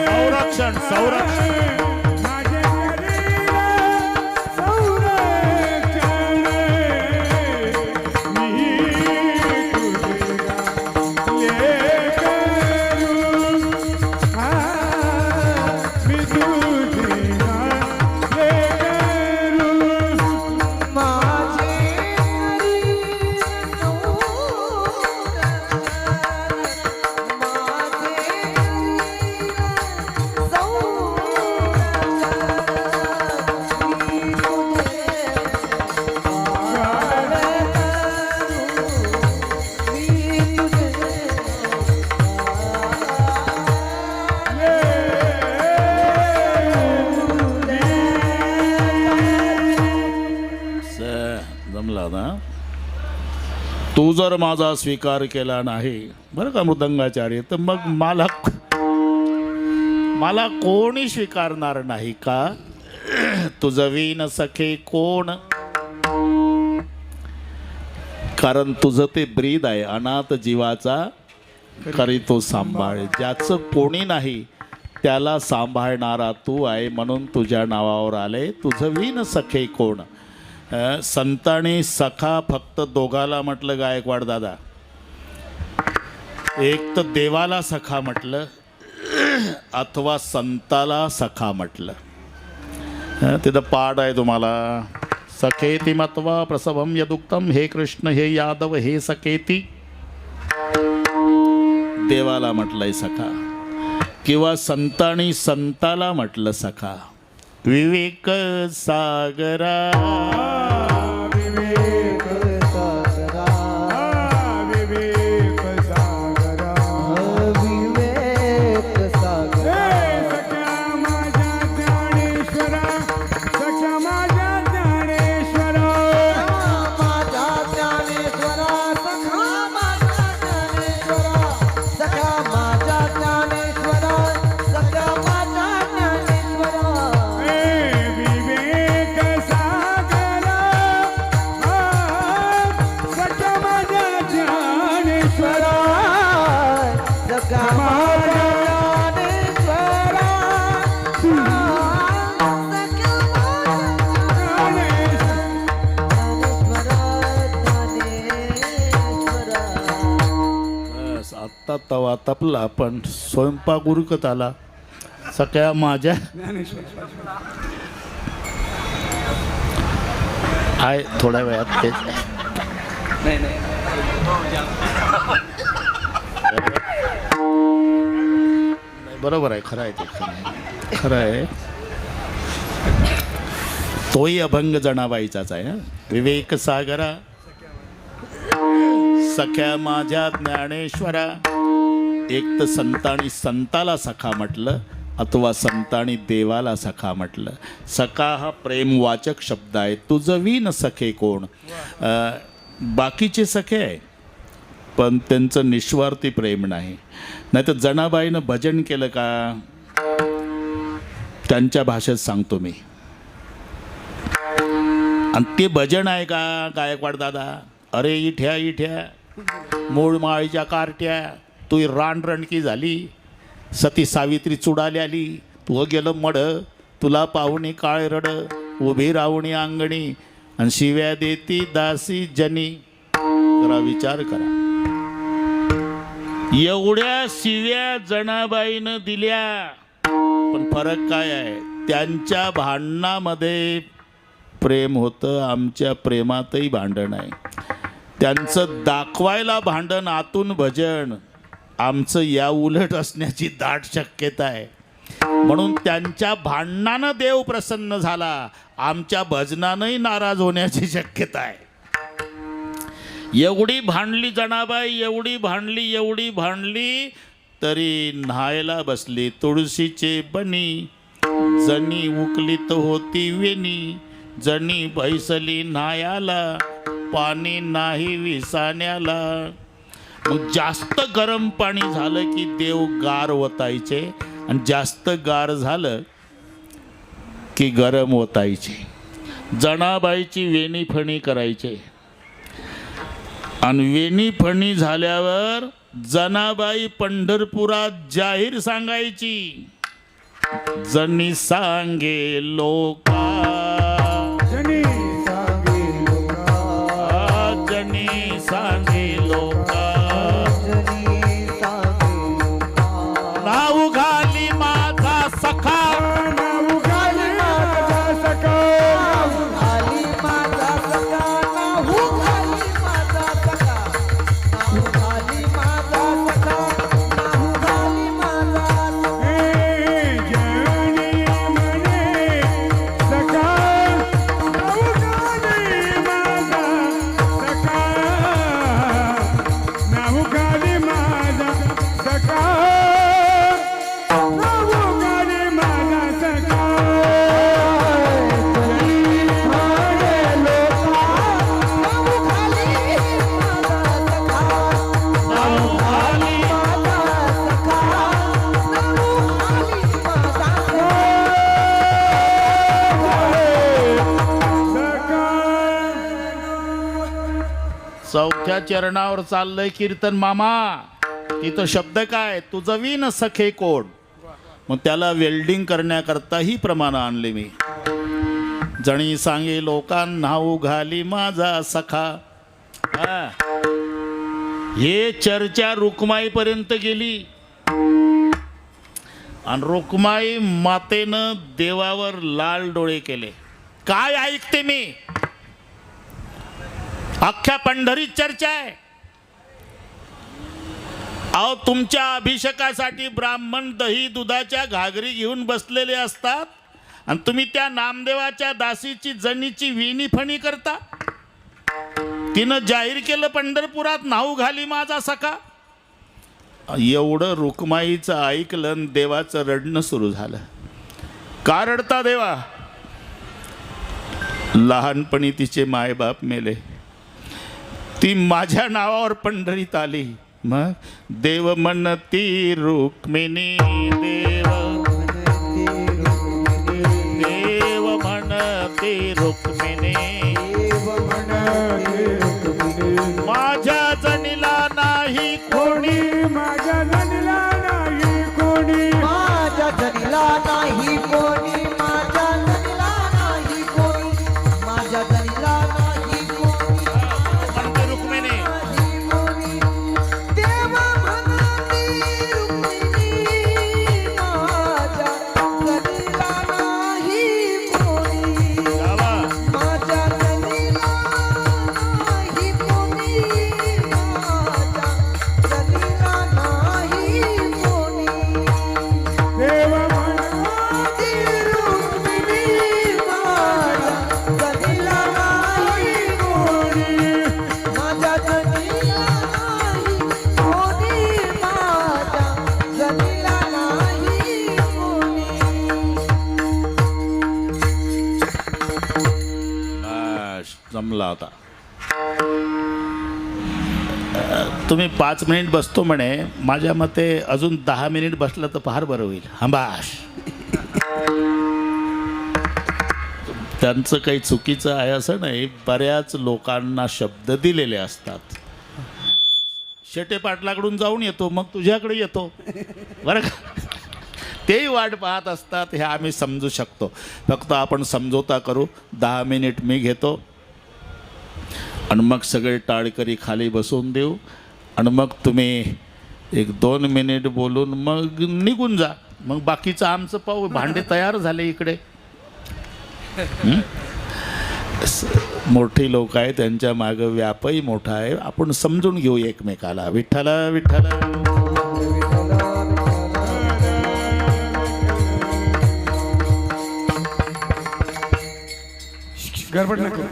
संरक्षण संरक्षण जमला ना. तू जर माझा स्वीकार केला नाही बरं का मृदंगाचार्य, तर मग मला कोणी स्वीकारणार नाही का. तुझं विण सखे कोण, कारण तुझं ते ब्रीद आहे अनाथ जीवाचा करीतो सांभाळ. ज्याचं कोणी नाही त्याला सांभाळणारा तू आहे, म्हणून तुझ्या नावावर आले तुझं विण सखे कोण. संतांनी सखा फक्त दोघाला म्हटलं गायकवाड दादा, एक तर देवाला सखा म्हटलं अथवा संताला सखा म्हटलं. तिथं पाठ आहे तुम्हाला, सखेती मत्वा प्रसवम यदुक्तम, हे कृष्ण हे यादव हे सखेती. देवाला म्हटलंय सखा, किंवा संतांनी संताला म्हटलं सखा. विवेक सागरा विवेक सागरा, विवेक सागरा, विवेक सागरा. सख्या माझ्या ज्ञानेश्वरा, सख्या माझ्या ज्ञानेश्वरा, माझा ज्ञानेश्वरा, सखा माझा ज्ञानेश्वरा, सखा माझा ज्ञानेश्वरा, सखा माझा ज्ञानेश्वरा. विवेक सागरा, सख्या माझ्या ज्ञानेश्वरा, सखा माझा ज्ञानेश्वरा, सखा बस, आत्ता तवा तपला पण स्वयंपाक उरकत आला. सगळ्या माझ्या आहे थोड्या वेळात तेच नाही, बरोबर आहे, खरं आहे ते, खरं आहे. तोही अभंग जणाबाईचाच आहे. विवेक सागरा, सख्या माझ्या ज्ञानेश्वरा, एक तर संतांनी संताला सखा म्हटलं अथवा संतांनी देवाला सखा म्हटलं. सखा हा प्रेमवाचक शब्द आहे. तुझं सखे कोण. बाकीचे सखे आहे पण त्यांचं निस्वार्थी प्रेम नाही. नाही तर जनाबाईनं भजन केलं का, त्यांच्या भाषेत सांगतो मी. आणि ते भजन आहे का गायकवाड दादा. अरे इठ्या इठ्या मूळ माळीच्या कार्ट्या तू रानरणकी झाली, सती सावित्री चुडाली आली, तू गेलं मड, तुला पाहुणी काळ रड, उभी राहुणी अंगणी आणि शिव्या देती दासी जनी. जरा विचार करा, एवढ्या शिव्या जनाबाईनं दिल्या पण फरक काय आहे. त्यांच्या भांडणामध्ये प्रेम होतं, आमच्या प्रेमातही भांडण आहे. त्यांचं दाखवायला भांडण आतून भजन, आमचं या उलट असण्याची दाट शक्यता आहे. म्हणून त्यांच्या भांडणानं देव प्रसन्न झाला, आमच्या भजनानंही नाराज होण्याची शक्यता आहे. एवढी भांडली जनाबाई, एवढी भांडली तरी न्हायला बसली तुळशीचे बनी. जणी उकलीत होती वेणी, जणी बैसली न्हायाला, पाणी नाही विसाण्याला. मग जास्त गरम पाणी झालं की देव गार ओतायचे आणि जास्त गार झालं की गरम ओतायचे. जनाबाईची वेणी फणी करायचे आणि वेणी फणी झाल्यावर जनाबाई पंढरपुरात जाहीर सांगायची, जनी सांगे लोका, जनी सांगे लोका, जनी सांगे लोका, जनी सांगे लोका. नाव घाली माझा सखा, नाव घाली माझा सखा, आली माझा सखा, नाहू खाली माझा सखा, नाहू खाली माझा सखा, नाहू खाली माझा सखा. हे जनी म्हणे सखा, नाव घाली माझा सखा, नाव घाली माझा सखा, नाव घाली माझा सखा. चौथ्या चरणावर चाललंय कीर्तन मामा. तिथं शब्द काय, तुझं विन सखे कोण. मग त्याला वेल्डिंग करण्याकरता ही प्रमाण आणले मी. जणी सांगे लोकांना घाली माझा सखा. हा. हे चर्चा रुक्माईपर्यंत गेली आणि रुक्माई मातेनं देवावर लाल डोळे केले. काय ऐकते मी, अख्ख्या पंढरीत चर्चा आहे. अहो तुमच्या अभिषेकासाठी ब्राह्मण दही दुधाच्या घागरी घेऊन बसलेले असतात आणि तुम्ही त्या नामदेवाच्या दासीची जनीची विणी फणी करता. तिनं जाहीर केलं पंढरपुरात, नाव घाली माझा सखा. एवढं रुक्माईचं ऐकलं आणि देवाचं रडणं सुरू झालं. का रडता देवा. लहानपणी तिचे मायबाप मेले, ती माझ्या नावावर पंढरीत आली. मग देव म्हणती रुक्मिणी, देव देव म्हणते रुक्मिणी, माझ्या जनीला नाही कोणी, माझ्या जनीला नाही कोणी, माझ्या जनीला नाही कोणी, माझ्या जनीला नाही कोणी, माझ्या जनीला नाही कोणी, म्हणते रुक्मिणी. नाही कोणी. देव म्हणती रुक्मिणी, आला होता. तुम्ही 5 मिनिट बसतो म्हणे, माझ्या मते अजून 10 मिनिट बसलं तर फार बरं होईल. हंबाश. त्यांचं काही चुकीचं आहे असं नाही. बऱ्याच लोकांना शब्द दिलेले असतात. शेटे पाटलाकडून जाऊन येतो, मग तुझ्याकडे येतो, बरं का. तेही वाट पाहत असतात, हे आम्ही समजू शकतो. फक्त आपण समजोता करू. 10 मिनिट मी घेतो आणि मग सगळे टाळकरी खाली बसवून देऊ आणि मग तुम्ही 1-2 मिनिट बोलून मग निघून जा. मग बाकीचं आमचं पाहू. भांडे तयार झाले इकडे. मोठी लोक आहे, त्यांच्या मागं व्यापही मोठा आहे. आपण समजून घेऊ एकमेकाला. विठ्ठल विठ्ठल. गडबड नको.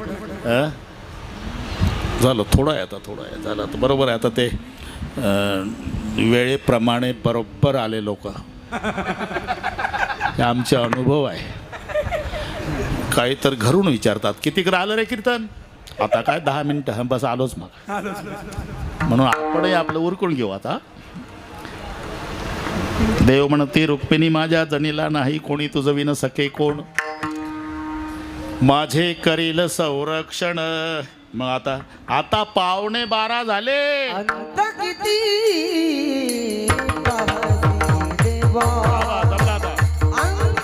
झालं थोडं आहे आता, थोडं आहे झालं आता. बरोबर आहे आता. ते वेळेप्रमाणे बरोबर आले लोक. हे आमचे अनुभव आहे. काही तर घरून विचारतात, किती आलं रे कीर्तन? आता काय 10 मिनिटं. बस आलोच मग. म्हणून आपणही आपलं उरकून घेऊ आता. देव म्हणते रुक्मिणी माझ्या जनीला नाही कोणी, तुझं विन सखे कोण, माझे करील संरक्षण. मग आता 12:15 झाले. अंत किती पाहसी देवा, जमलं आता. अंत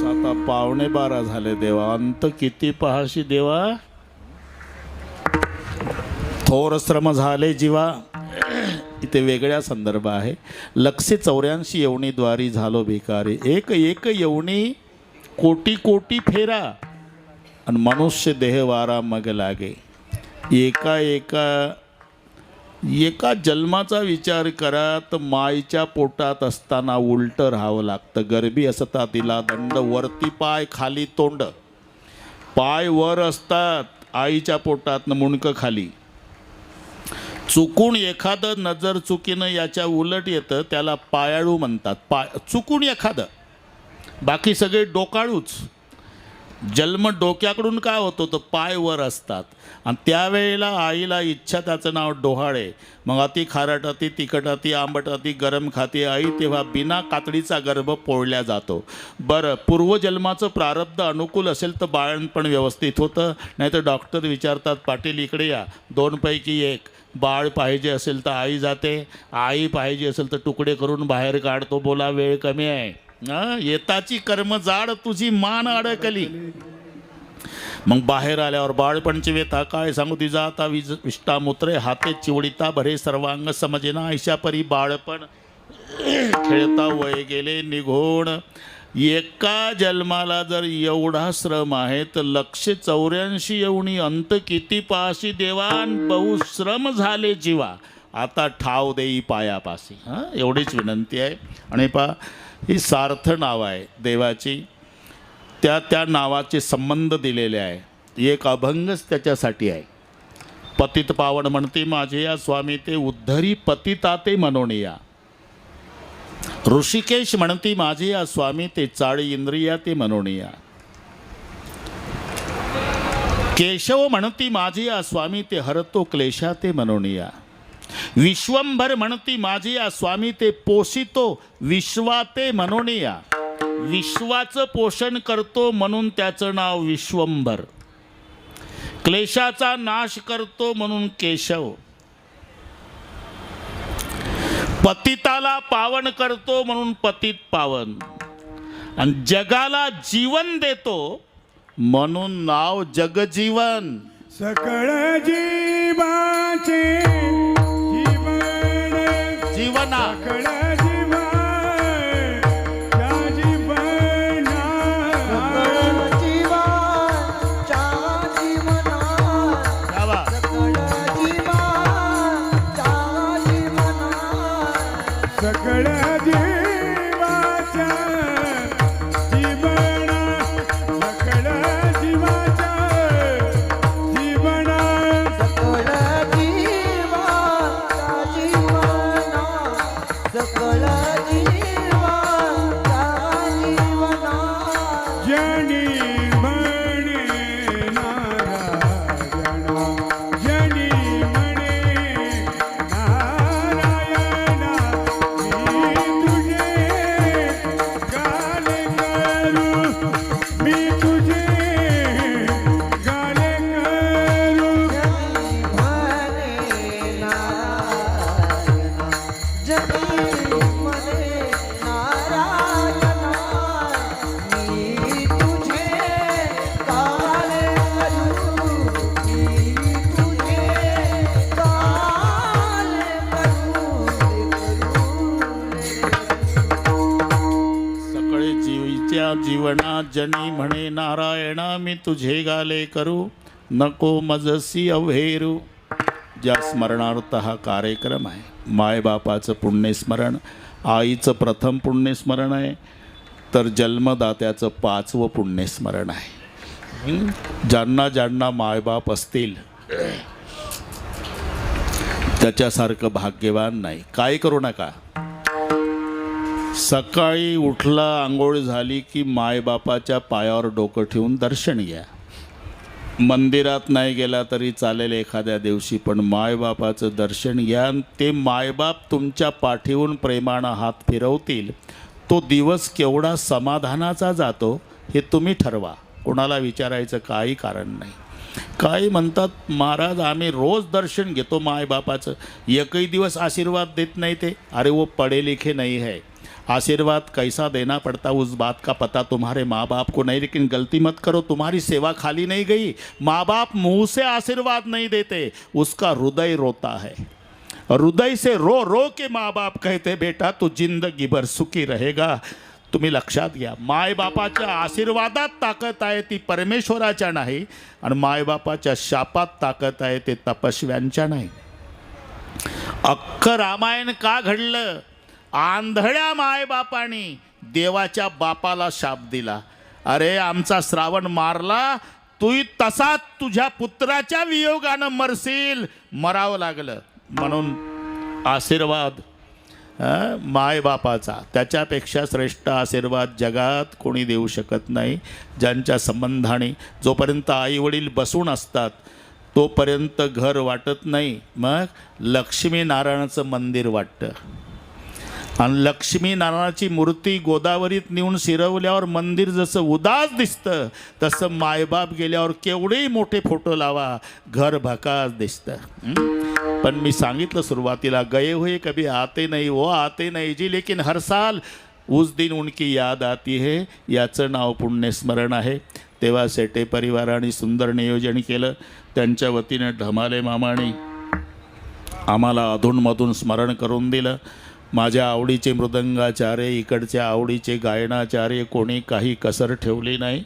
आता 12:15 झाले देवा. अंत किती पाहाशी देवा, थोर श्रम झाले जीवा. इथे वेगळ्या संदर्भ आहे. लक्षे 84 यवनी द्वारी झालो भिकारी, एक एक यवनी कोटी कोटी फेरा, आणि मनुष्य देह वारा मग लागे. एका जन्माचा विचार करा तर माईच्या पोटात असताना उलटं राहावं लागतं. गर्भी असता तिला दंड, वरती पाय खाली तोंड. पाय वर असतात आईच्या पोटात, मुंडकं खाली. चुकून एखादं नजर चुकीनं याच्या उलट येतं, त्याला पायाळू म्हणतात. चुकून एखादं, बाकी सगळे डोकाळूच. जन्म डोक्याकडून काय होतो तर पाय वर असतात. आणि त्यावेळेला आईला इच्छा, त्याचं नाव डोहाळे. मग अति खारट, अति तिखट, अति आंबट, अति गरम खाते आई, तेव्हा बिना कातडीचा गर्भ पोळल्या जातो. बरं, पूर्वजन्माचं प्रारब्ध अनुकूल असेल तर बाळणपण व्यवस्थित होतं. नाही तर डॉक्टर विचारतात, पाटील इकडे या, 2 पैकी 1. बाळ पाहिजे असेल तर आई जाते, आई पाहिजे असेल तर तुकडे करून बाहेर काढतो. बोला वेळ कमी आहे. येताची कर्म जाड, तुझी मान अडकली. मग बाहेर आल्यावर बाळपणची व्यथा काय सांगू तिचा. आता विष्टा मूत्रे हाते चिवडिता, भरे सर्वांग समजेना ऐशा परी बाळपण. खेळता वय गेले निघून, एका जन्माला जर एवढा श्रम आहे तर 184 येऊनी अंत किती पाशी देवान बहुश्रम झाले जीवा आता ठाव देई पायापासी. हां, एवढीच विनंती आहे. आणि पहा, ही सार्थ नाव आहे देवाची, त्या नावाचे संबंध दिलेले आहे. एक अभंगच त्याच्यासाठी आहे. पतित पावन म्हणते माझे या स्वामी ते उद्धरी पतिताते मनोनिया. ऋषिकेश म्हणती माझे या स्वामी ते चाळी इंद्रिया ते मनोनिया. केशव म्हणती माझे या स्वामी ते हरतो क्लेशा ते मनोनिया. विश्वंभर म्हणती माझे या स्वामी ते पोषितो विश्वा ते मनोनिया. विश्वाचं पोषण करतो म्हणून त्याचं नाव विश्वंभर. क्लेशाचा नाश करतो म्हणून केशव. पतिताला पावन करतो म्हणून पतित पावन. आणि जगाला जीवन देतो म्हणून नाव जगजीवन. सकळ जीवाचे जीवन जीवना सकळ जीवन त्या जीवना जीवाच्या जीवनात गावा. सकळ जीवाच्या जीवनात सकळ जीवाच्या जीवना सकळ जीवाच्या जीवना सकळ जीवाच्या जीवनात सकळ जीवाच्या जीवनात जनी म्हणे नारायण जनी म्हणे नारायण मी तुझे गाणे करू म्हणे नारायण जगी म्हणे नारायण मी तुझे गाणे करू मी तुझे गाणे करू सगळे जीवीच्या जीवनात जनी म्हणे नारायणा मी तुझे गाले करू नको मजसी अव्हेरू. ज्या स्मरणार्थ हा कार्यक्रम आहे. मायबापाचं पुण्यस्मरण, आईचं प्रथम पुण्यस्मरण आहे, तर जन्मदात्याचं 5वं पुण्यस्मरण आहे. ज्यांना ज्यांना मायबाप असतील त्याच्यासारखं भाग्यवान नाही. काय करू नका, सकाळी उठला आंघोळ झाली की मायबापाच्या पायावर डोकं ठेवून दर्शन घ्या. मंदिरात नाही गेला तरी चालेल एखाद्या दिवशी, पण मायबापाचं दर्शन घ्या. आणि ते मायबाप तुमच्या पाठीवरून प्रेमानं हात फिरवतील. तो दिवस केवढा समाधानाचा जातो हे तुम्ही ठरवा. कोणाला विचारायचं काही कारण नाही. काही म्हणतात महाराज आम्ही रोज दर्शन घेतो मायबापाचं, एकही दिवस आशीर्वाद देत नहीं थे. अरे वो पढ़े लिखे नहीं है, आशीर्वाद कैसा देना पड़ता उस बात का पता तुम्हारे माँ बाप को नहीं. लेकिन गलती मत करो, तुम्हारी सेवा खाली नहीं गई. माँ बाप मुँह से आशीर्वाद नहीं देते, उसका हृदय रोता है. हृदय से रो रो के माँ बाप कहते बेटा तू जिंदगी भर सुखी रहेगा. तुम्ही लक्षात घ्या, मायबापाच्या आशीर्वादात ताकद आहे ती परमेश्वराच्या नाही, आणि मायबापाच्या शापात ताकद आहे ते तपस्व्यांच्या नाही. अख्खं रामायण का घडलं? आंधळ्या मायबापाने देवाच्या बापाला शाप दिला. अरे आमचा श्रावण मारला, तूही तसाच तुझ्या पुत्राच्या वियोगानं मरशील. मरावं लागलं. म्हणून आशीर्वाद मायबापाचा, त्याच्यापेक्षा श्रेष्ठ आशीर्वाद जगात कोणी देऊ शकत नाही. ज्यांच्या संबंधाने जोपर्यंत आईवडील बसून असतात तोपर्यंत घर वाटत नाही, मग लक्ष्मीनारायणाचं मंदिर वाटतं. आणि लक्ष्मीनारायणाची मूर्ती गोदावरीत नेऊन शिरवल्यावर मंदिर जसं उदास दिसतं, तसं मायबाप गेल्यावर केवढेही मोठे फोटो लावा घर भकास दिसतं. पण मी सांगितलं सुरुवातीला, गए हुए कभी आते नहीं, वो आते नहीं जी, लेकिन हर साल उस दिन उनकी याद आती है. याचं नाव पुण्यस्मरण आहे. तेव्हा सेटे परिवाराने सुंदर नियोजन केलं. त्यांच्या वतीनं ढमाले मामाने आम्हाला अधूनमधून स्मरण करून दिलं. माझ्या आवडीचे मृदंगाचार्य, इकडच्या आवडीचे गायनाचार्य, कोणी काही कसर ठेवली नाही.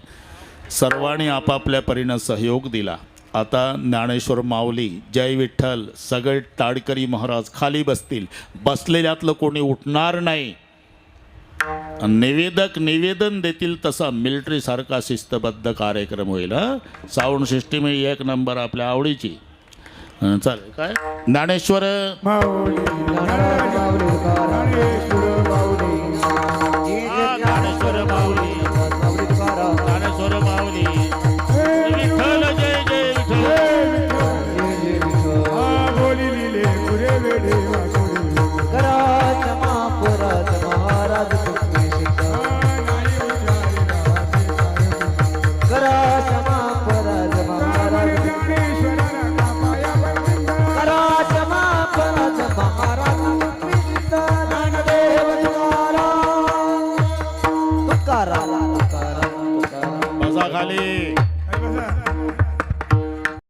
सर्वांनी आपापल्या परीनं सहयोग दिला. आता ज्ञानेश्वर माऊली, जय विठ्ठल, सगळे ताडकरी महाराज खाली बसतील. बसलेल्यातलं कोणी उठणार नाही. निवेदक निवेदन देतील तसा मिलिटरी सारखा शिस्तबद्ध कार्यक्रम होईल. साऊंड सिस्टीम एक नंबर आपल्या आवडीची. चालेल काय ज्ञानेश्वर माऊली माऊली ज्ञानेश्वर माऊली ज्ञानेश्वर माऊली, ज्ञानेश्वर माऊली. विठ्ठल जय जय विठ्ठल. बोली लिहिले पुरे वेडे वाकोडे कराच्या महापुरात महाराज तुझे शिका. कराच्या महापुरात महाराज कराच्या महापुरात महाराज तुझे शिका. ज्ञानदेव तुकाराम तुकाराम तुकाराम तुकाराम. बसा खाली.